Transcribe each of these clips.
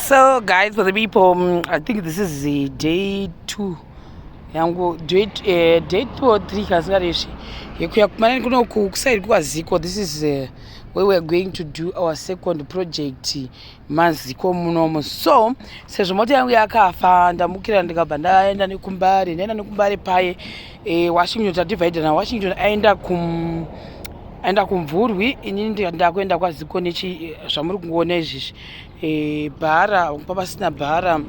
So guys, for the people, I think this is the day 2 yangu day 2 or 3 kasingareshi yekuya kumanani kunoku kuside kwaziko. This is where we are going to do our second project maziko munomo. So sezvo mota yangu yakafa ndamukira ndikabva ndaenda nekumbare paye Washington tadivhaidha naWashington aenda kumvurwi, inini ndakuenda kwaziko nechi zvamuri kungoona izvizvi bhara papasina bhara,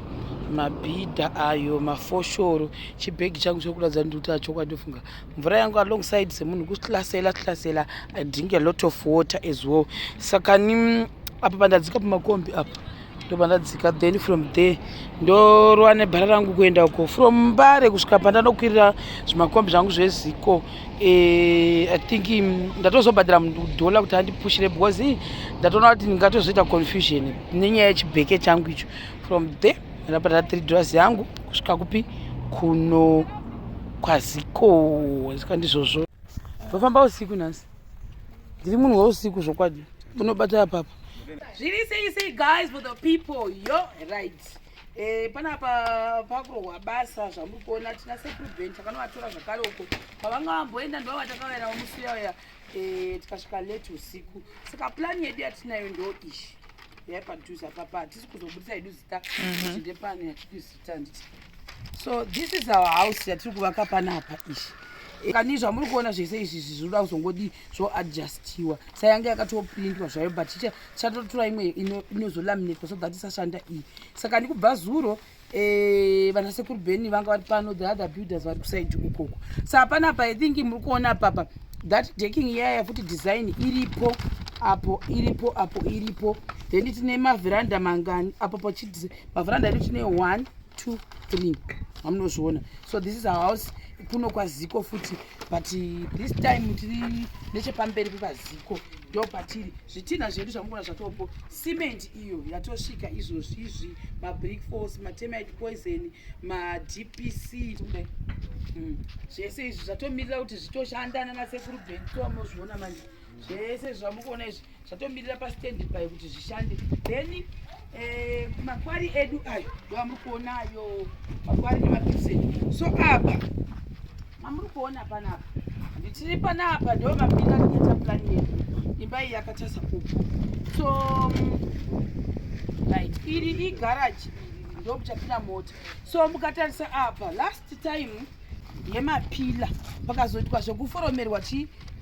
mabhidha ayo mafoshoro, chibhegi changu chokuradza ndikuti achokwadi funga mvura yangu alongside semunhu kuhlasela I drink a lot of water as well. Saka ni apa pandadzika pamakombi apa ndopandadzika, then from there ndorwa nebhara rangu kuenda uko from Mbare kusvika pandanokwirira zvimakombi zvangu zveziko. I think ndatozobhadhira $1 kuti andipushire because ndatoona kuti ndingatozoita confusion nenyaya yechibheke changu icho. From there ndapata $3 yangu kusvika kupi kuno kwaziko. Saka ndizvozvo ndofamba usiku nhasi, ndiri munhu weusiku zvokwadi, unobata apapa zviri sei guys for the people yo right. Panapa pakurohwa basa zvamuri kuona tina seprevent takanovatora zvakare uko pavanga vamboenda ndo vatakavaira vamusiya uya tikasvika late usiku. Saka plani yedu yatinayo ndo ishi yapadhuze apapa, hatisi kuzobudisa yedu zita kuti ndepano yatiri zita nditi. So this is our house yatiri kuvaka panapa ishi. Kani zvamuri kuona zvese izvi zvizoda kuzongodi zvoadjustiwa sayanga yakatoprindwa zvayo, but chatotora imwe inozolaminatwa so that isashanda iyi. Saka ndikubva zuro vanasekuru Beni vanga vari pano, the other builders vari kusaidi ukoko. Saka panapa I think muri kuona papa that decking iyaya futi design iripo apo iripo, then tine mavheranda mangani apo pachiti mavheranda edu tine 1 2 3 amunozviona. So this is our house kuno kwaziko futi, but this time tiri nechepamberi pepaziko ndo patiri. Zvitinha zvedu zvamukona zvatopo, cement iyo yatosvika izvozvi, mabrick force, matermite poison, madpc zvese izvi zvatomirira kuti zvitoshanda nanasekuru Beni tomozviona manje. Zvese zvamukuona izvi zvatomirira pastand by kuti zvishande. Then makwari edu ayo ndovamuri kuona ayo makwari nemapikiseni. So apa mamuri kuona panapa nditiri panapa ndo mapinda tikata plani yedu, imba iyi yakatasa uku. So right iri igaraji ndo kuchapinda mota. So mukatarisa apa last time yemapila pakazoitwa zvokuforomerwa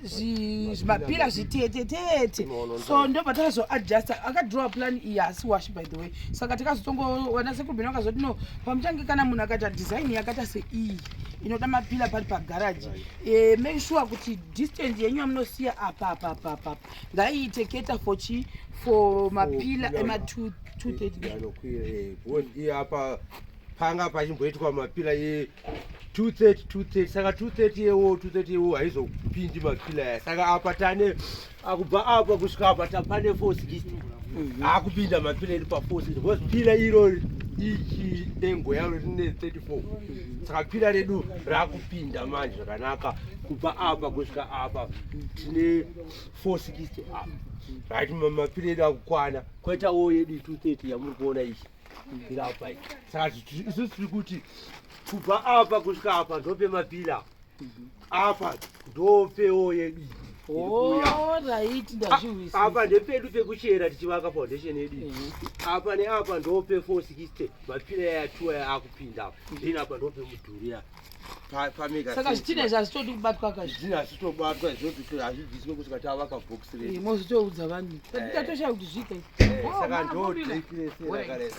zvimapila zvitetetete, so ndo patakazoadjusta akadrowa plan iyi asi washi by the way. Saka takazotongowana sekubheni vakazoti no pamuchange kana munhu akaita design yakaita seiyi inoda mapila pari pagaraji, make sure kuti distance yenyu yamunosiya apa ngaiite keta for mapila ema230 apa panga pachimboitwa mapila 230 saka 230 yewo haizopindi mapila aya. Saka apa tane akubva apa kusvika apa tapane 460 akupinda mapila edu pa460 because pila iro ichi dengo yaro rine 34. Saka pila redu rakupinda manje zvakanaka kubva apa kusvika apa tine 460 apa right. Mapila edu akukwana kwetawo yedu 230 yamuri kuona ichi irapa. Saka isusu tiri kuti kubva apa kusvika apa ndope mapila apa ndopewo yedu. Apa ndepedu pekuchera tichivaka foundation yedu. Apa neapa ndope 460 mapila yatuwa akupinda. Then apa ndope mudhuri ya pamega. Saka zvitinha zvazvitodi kubatwa kazvi, zvitinha zvitobatwa izvozvo hazvibviswe kusvika tavaka box redu. Mozvitoudza vanhu tatosha kuti zvike. Saka ndo direkiresera kare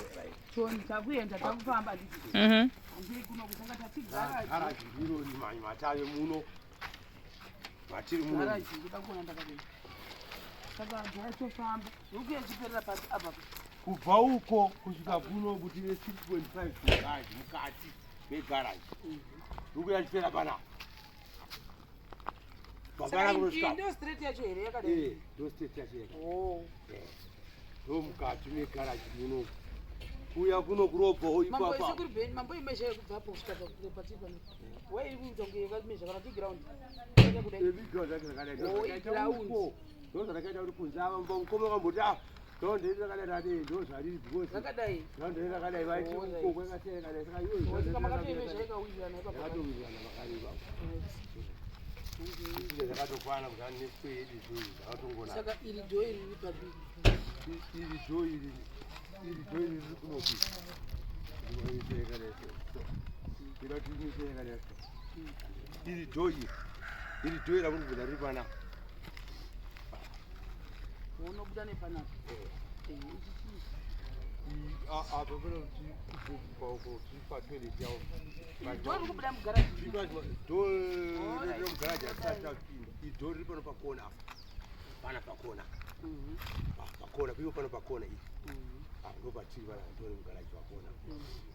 takuenda takufamba nditi andiri kuno kusanga tatigara zviro ni matave muno matiri muno garaji ndakakuona ndakadeni. Saka ndachofamba zvokuya chiperera pasi apa kubva uko kusvika kuno kuti 6.5 garaji mukati megaraji zvokuya chipera panapa. ndo straight yacho here yakadeni. Ndo straight yacho ndo mukati megaraji muno. Kuya kuno kurobho ipapa mambo imezha kubvapo kusvika patiri pano wai kunzonge yakamezha kana ti ground ndo zvakaita kuti kunze ava mukoma wakamboti Don't do that. Those are these boys. Don't do that. I write you. Go when I say that. I you.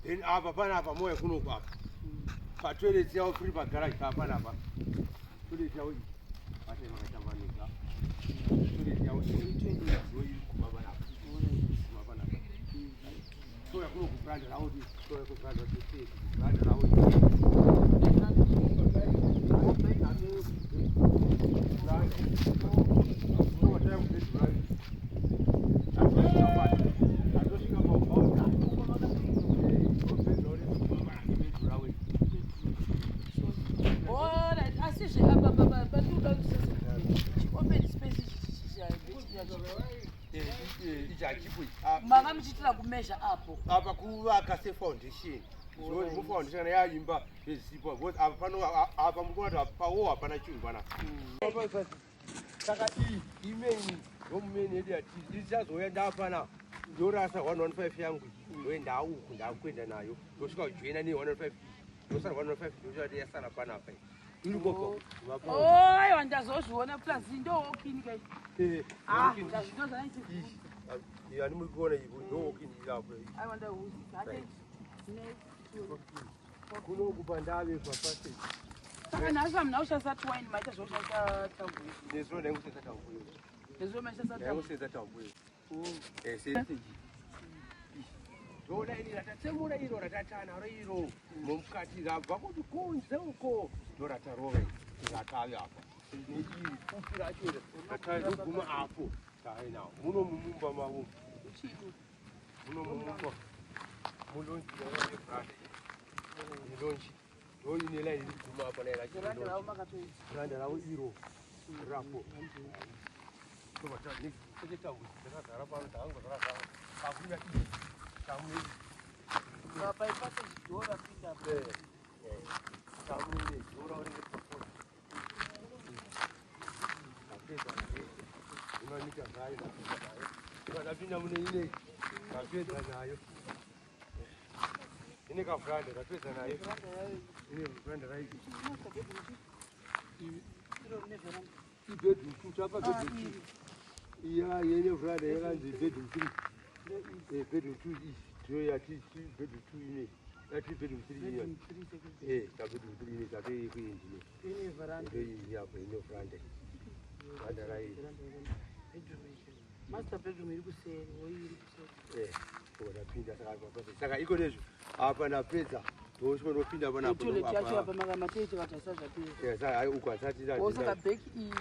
Then apa moyo kuno kwa pa toilet yao free pa garage hapa na hapa toilet yao hata ina chamanika toilet yao hii kubaba na kubaba na so ya kuno kubrand round so ya kubrand round brand Mama mchitira kumesha hapo. Apa kuvaka se foundation. So mu foundation ya imba zisipo because apa pano apa mukona pawo hapana chinhu bana. Saka imeni omeni yedu ati ichazoenda hapana ndorasa 115 yangu ndoenda uku ndakwenda nayo ndosvika kujoina ne 115 ndosara 115 ndochati yasara pana apa iri koko Oi ndazozviona plus ndokini kai ndazvinoza nchi yani mukuona ivo ndokini ilapo I wonder who is kuno kupandave papase saka nasa mnausha twine maita zvoshasa tambuyo nezo nengusesa tambuyo nezo mashasa tambuyo nengusesa tambuyo sesi Dona ini ratatsemura iro ratatana iro mukati rabva kuti kunze uko ndoratarove rakave apa ni kufira chero ratakuguma apo taina muno mumumba mawo muno mumumba mulonji yare frate mulonji doi ne lai kuma apa ne rachi randa rawo iro rapo to bata ni kuje tawu daga tarapa tango tarapa akuna Bapak ipate dora pinda. Kamu ni dora orang itu. Tapi dah, ini macam saya dah. Tapi nama ini, tapi dah naik. Ini kau friend, tapi dah naik. Ini friend naik. Ini bedroom, siapa bedroom? Iya, ini friend, ini kan bedroom. Bedroom tu, dia ti bedroom tu ini. Tapi bedroom 3 ini. Tapi bedroom 3 ini tapi ini. Ini veranda. Ini apa ini veranda. Ada rai. Master bedroom iri kuseri, iri kuseri. Kwa pinda saka iko lezo. Hapa na pesa. Tosho no pinda bana hapo. Tule kiacho hapa magamacheti watasaza pia. Sasa huko asati za. Osaka beki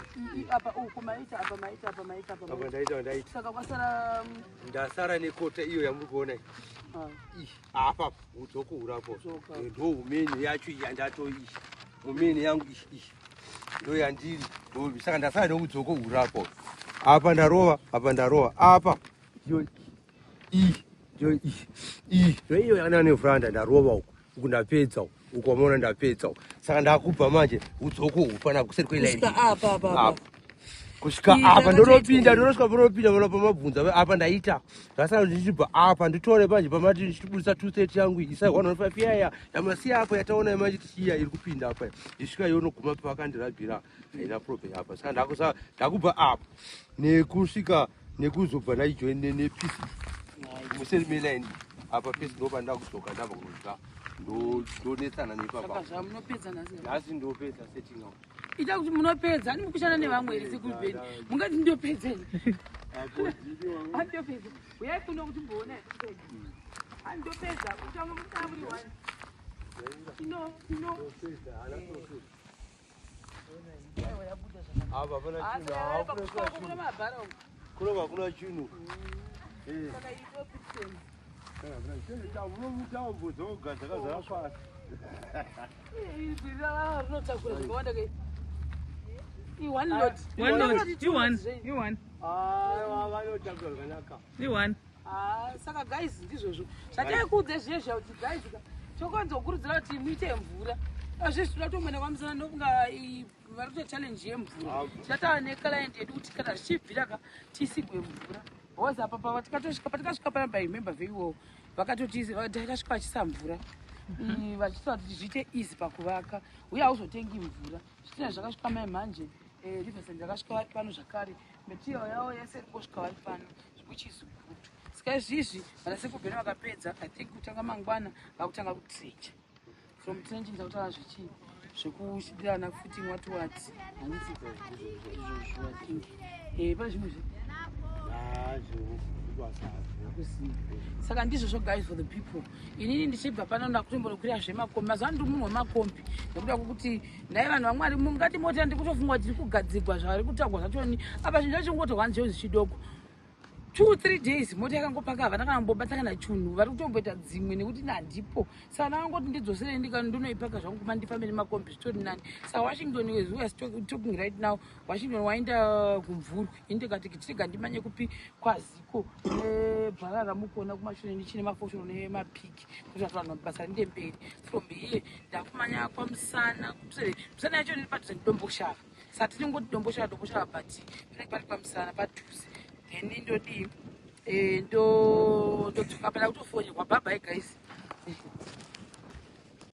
hapa huko maita hapa maita hapa maita hapa. Hapa ndaita. Saka kwa sara ndasara nekota iyo yamurikuona apa udzoko urapo ndo umeni yacho yandato umeni yangu ndo yandiri ndo saka ndasara neudzoko urapo apa ndarova apa yo ndo iyo yana nevhuranda ndarova uku ndapedza ukamona ndapedza saka ndakubva manje udzoko ufana kuseri kwelaini apa kusvika apa ndinopinda vana pamabvunza apa ndaita ndasara ndichibva apa nditore manje pamati ndichibudisa 230 yangu isai 105 yaya yamasiya apa yataona manje tichiya iri kupinda apa isvika yonoguma pakandirabhira haina problem apa saka ndakubva apa nekusvika nekuzobva ndaijoine nepisi museri melaini apa pesi ndopa ndakudzoka ndabva kunodya ndonetsana nepapa nhasi ndopedza setting out ita kuti munopedza ani mukushanda nevamwe iri sikubheni mungati ndopedzeni andopedza uyai kuno kuti mboona andopedza kutanga mutaburi wani apa pana chinhu kunova kuna chinhu saka iko pixels mutambo dzoga dzakazara pasi rinotakura zvakawanda kai You won. vanotakura zvakanaka You won. saka guys ndizvozvo zvataikuudze zvezha kuti guys chokanzokurudzira kuti muite mvura azvezvi toda kutomboenda kwamusana ndokunga vari kuita challenge yemvura tichataura neclient yedu kuti kana zvichibvira ka tisigwe mvura bcause apa patakasvika panapa remember veiwo vakasvika vachisa mvura vachitaura kuti zviite easy pakuvaka uye hauzotengi mvura zvitina zvakasvika mai mhanje riverside vakasvika vari pano zvakare material yavo yese iri kusvika vari pano which is good saka izvizvi vanasekubheni vakapedza I think kutanga mangwana vakutanga kutrecha from trenching takutaura zvichii zvekushidana footing what handiti pane zvimwe saka ndizvozvo guys for the people inini ndichibva pano ndakutombonokurira zvemakombi mazuva ndiri munhu wemakombi nekuda kwokuti nhai vanhu vamwari mungati mota ndikutofunga kuti tiri kugadzigwa zvavari kutagwa zvachoni apa zvinhu zvachingotorwa njewo zvichidoko 2-3 days mota yakangopaka havana kana mbobatsangana chunhu vari kutomboita dzimwe nekuti nandipo saka ndakangoti ndidzoserei ndinoipaka zvangu kuma ndifambe nemakombi zvitori nani saka washington is we are talking right now washington waenda kumvurwi ini ndikati tichiga ndimanye kupi kwaziko nebharara mukona kumashure ndichine mafoshoro nemapiki kuti vatu vanhu basa rinde mberi from here ndakumanya kwamusana musana yacho ndiri padhuze nedomboshava saka tinongoti domboshava but pari pamusana padhuze then ndodii ndodzoka pala kutofonye kwa bye guys